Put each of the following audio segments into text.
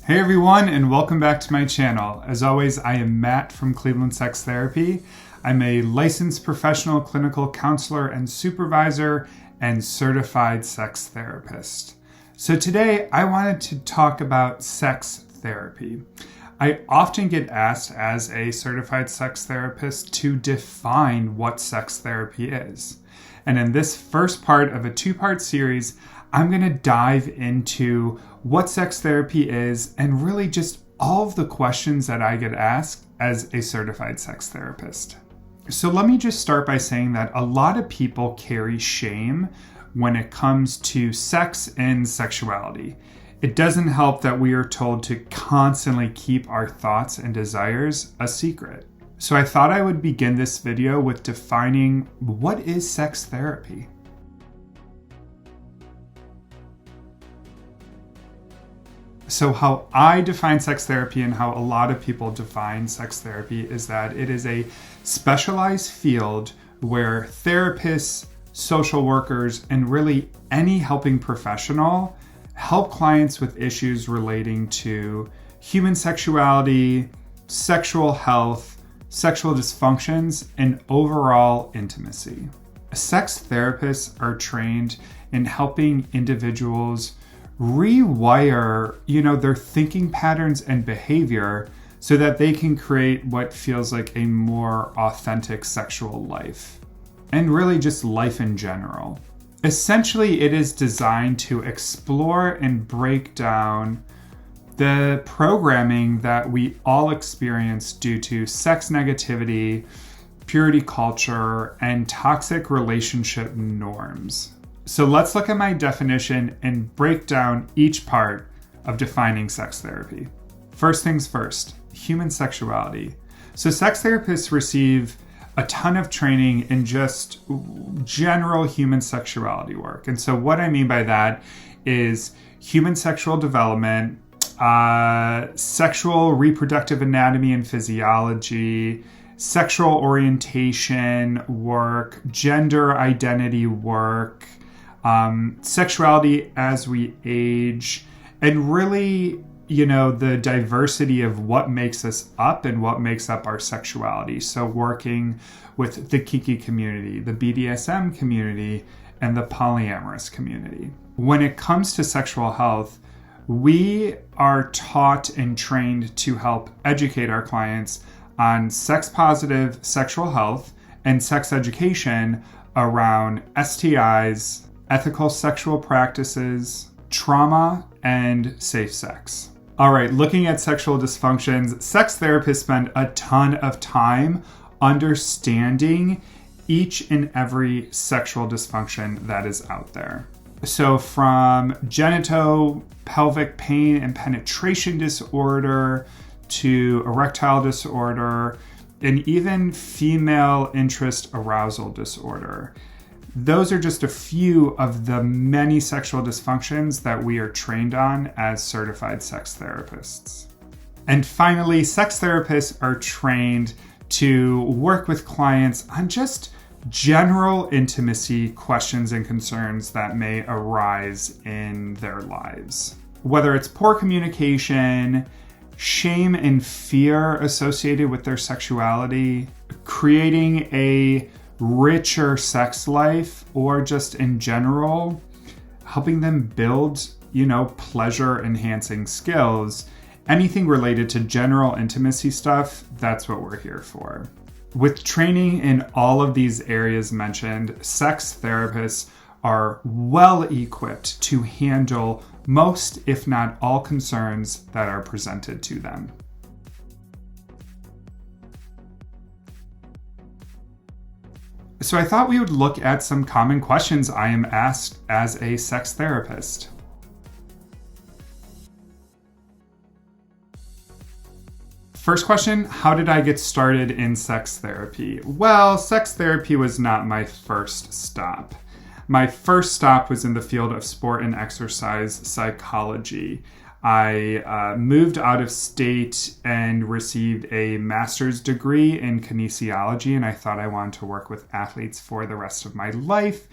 Hey everyone, and welcome back to my channel. As always, I am Matt from Cleveland Sex Therapy. I'm a licensed professional clinical counselor and supervisor and certified sex therapist. So today I wanted to talk about sex therapy. I often get asked as a certified sex therapist to define what sex therapy is. And in this first part of a two-part series, I'm going to dive into what sex therapy is and really just all of the questions that I get asked as a certified sex therapist. So let me just start by saying that a lot of people carry shame when it comes to sex and sexuality. It doesn't help that we are told to constantly keep our thoughts and desires a secret. So I thought I would begin this video with defining what is sex therapy. So how I define sex therapy and how a lot of people define sex therapy is that it is a specialized field where therapists, social workers, and really any helping professional help clients with issues relating to human sexuality, sexual health, sexual dysfunctions, and overall intimacy. Sex therapists are trained in helping individuals rewire, their thinking patterns and behavior so that they can create what feels like a more authentic sexual life and really just life in general. Essentially, it is designed to explore and break down the programming that we all experience due to sex negativity, purity culture, and toxic relationship norms. So let's look at my definition and break down each part of defining sex therapy. First things first, human sexuality. So sex therapists receive a ton of training in just general human sexuality work. And so what I mean by that is human sexual development, sexual reproductive anatomy and physiology, sexual orientation work, gender identity work, sexuality as we age, and really, the diversity of what makes us up and what makes up our sexuality. So working with the kinky community, the BDSM community, and the polyamorous community. When it comes to sexual health, we are taught and trained to help educate our clients on sex-positive sexual health and sex education around STIs, ethical sexual practices, trauma, and safe sex. All right, looking at sexual dysfunctions, sex therapists spend a ton of time understanding each and every sexual dysfunction that is out there. So from genitopelvic pain and penetration disorder to erectile disorder, and even female interest arousal disorder. Those are just a few of the many sexual dysfunctions that we are trained on as certified sex therapists. And finally, sex therapists are trained to work with clients on just general intimacy questions and concerns that may arise in their lives. Whether it's poor communication, shame and fear associated with their sexuality, creating a richer sex life, or just in general, helping them build, pleasure enhancing skills, anything related to general intimacy stuff, that's what we're here for. With training in all of these areas mentioned, sex therapists are well equipped to handle most, if not all, concerns that are presented to them. So I thought we would look at some common questions I am asked as a sex therapist. First question, how did I get started in sex therapy? Well, sex therapy was not my first stop. My first stop was in the field of sport and exercise psychology. I moved out of state and received a master's degree in kinesiology, and I thought I wanted to work with athletes for the rest of my life.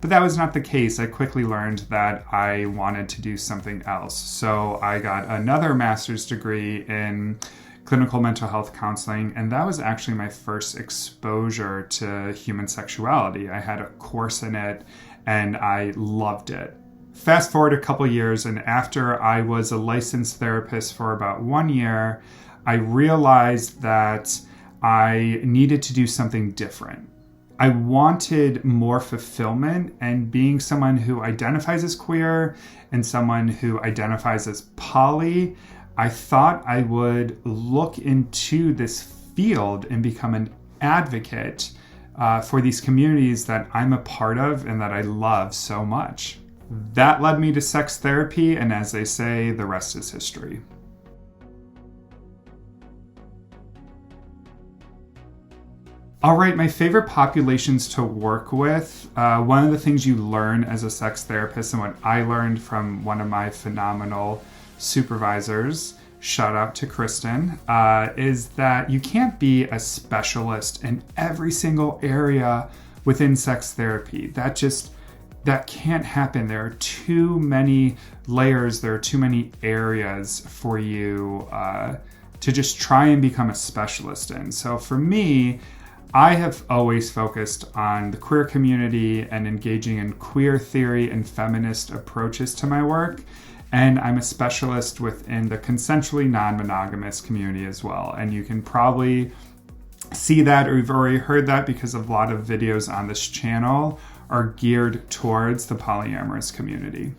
But that was not the case. I quickly learned that I wanted to do something else. So I got another master's degree in clinical mental health counseling, and that was actually my first exposure to human sexuality. I had a course in it, and I loved it. Fast forward a couple years, and after I was a licensed therapist for about 1 year, I realized that I needed to do something different. I wanted more fulfillment, and being someone who identifies as queer and someone who identifies as poly, I thought I would look into this field and become an advocate for these communities that I'm a part of and that I love so much. That led me to sex therapy, and as they say, the rest is history. All right, my favorite populations to work with. One of the things you learn as a sex therapist, and what I learned from one of my phenomenal supervisors, shout out to Kristen, is that you can't be a specialist in every single area within sex therapy. That can't happen. There are too many layers, there are too many areas for you to just try and become a specialist in. So for me, I have always focused on the queer community and engaging in queer theory and feminist approaches to my work. And I'm a specialist within the consensually non-monogamous community as well. And you can probably see that, or you've already heard that, because a lot of videos on this channel are geared towards the polyamorous community.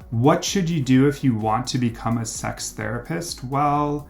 What should you do if you want to become a sex therapist? Well,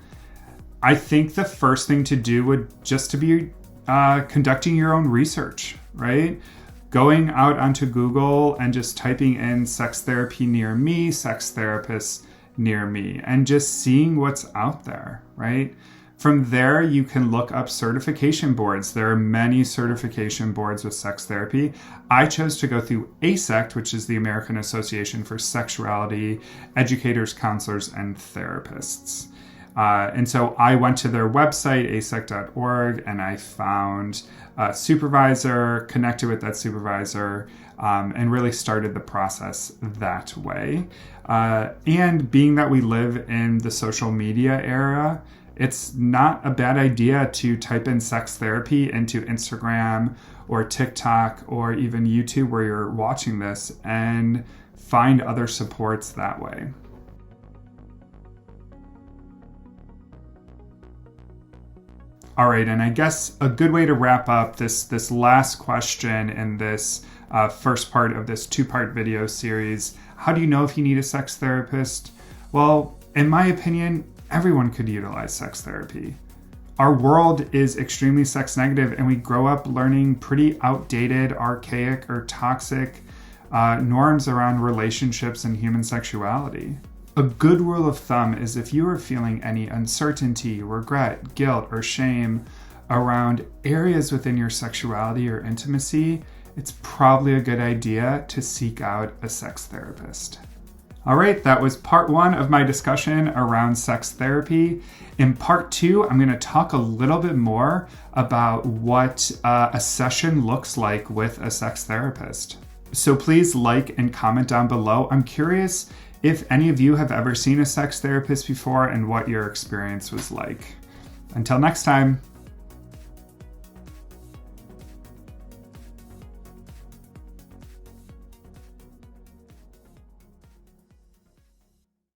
I think the first thing to do would just to be conducting your own research, right? Going out onto Google and just typing in sex therapy near me, sex therapists near me, and just seeing what's out there, right? From there, you can look up certification boards. There are many certification boards with sex therapy. I chose to go through AASECT, which is the American Association for Sexuality Educators, Counselors, and Therapists. And so I went to their website, asect.org, and I found a supervisor, connected with that supervisor, and really started the process that way. And being that we live in the social media era, it's not a bad idea to type in sex therapy into Instagram or TikTok or even YouTube where you're watching this and find other supports that way. All right, and I guess a good way to wrap up this last question in this first part of this two-part video series, how do you know if you need a sex therapist? Well, in my opinion, everyone could utilize sex therapy. Our world is extremely sex negative, and we grow up learning pretty outdated, archaic, or toxic norms around relationships and human sexuality. A good rule of thumb is if you are feeling any uncertainty, regret, guilt, or shame around areas within your sexuality or intimacy, it's probably a good idea to seek out a sex therapist. All right, that was part one of my discussion around sex therapy. In part two, I'm going to talk a little bit more about what a session looks like with a sex therapist. So please like and comment down below. I'm curious if any of you have ever seen a sex therapist before and what your experience was like. Until next time.